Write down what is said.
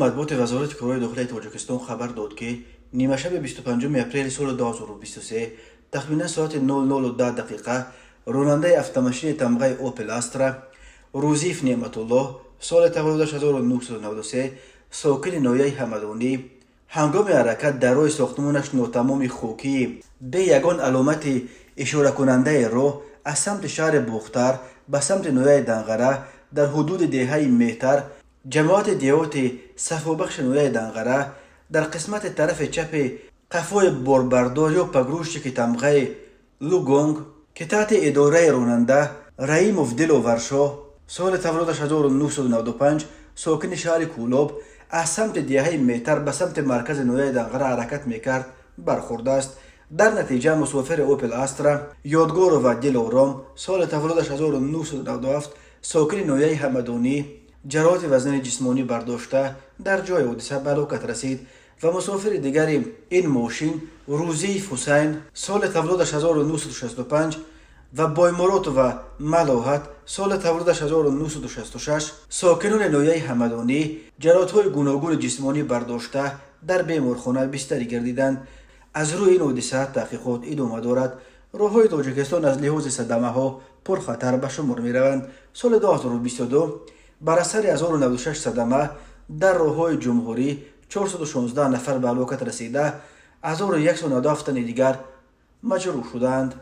матбуоти вазорати корои дохилии Тоҷикистон хабар дод, ки нимашаби 25 апрели соли 2023 тахминан соати 00:10 ронандаи автомошини тамғаи Opel Astra Рӯзиф Неъматуллоҳ соли таваллудаш 1993 сокини ноҳияи Ҳамадонӣ ҳангоми ҳаракат дар роҳи сохтмонаш нотамоми хокии бе ягон аломати ишоракунандаи роҳ аз самти шаҳри Бухтар ба самти ноҳияи Данғара дар ҳудуди деҳаи Меҳтар ҷамоати деҳоти сафобахши ноҳияи Данғара дар қисмати тарафи чапи қафои борбардор ё пагрӯштики тамғаи Лугонг ки таҳти идораи ронанда Раимов Дило Варшоҳ соли таваллудаш 1995 сокини шаҳри Кӯлоб аз самти деҳаи Меҳтар ба самти маркази ноҳияи Данғара ҳаракат мекард бархӯрдааст. дар натиҷа мусофири Opel Astra Ёдгорова Дилором соли таваллудаш 1997 сокини ноҳияи Ҳамадонӣ ҷароҳати вазнини ҷисмонӣ бардошта дар ҷои ҳодиса ба ҳалокат расид ва мусофири дигари ин мошин Рӯзиф Ҳусайн соли таваллудаш 1965 ва Боймуродова Малоҳат соли таваллудаш 1966 сокинони ноҳияи Ҳамадонӣ ҷароҳатҳои гуногуни ҷисмонӣ бардошта дар беморхона бистарӣ гардиданд. аз рӯи ин ҳодиса таҳқиқот идома дорад. роҳҳои Тоҷикистон аз лиҳози садамаҳо пурхатар ба шумор мераванд. соли 2022 бар асари 1096 садама дар роҳҳои ҷумҳурӣ 416 нафар ба ҳалокат расида, 1197 тани дигар маҷрӯҳ шуданд.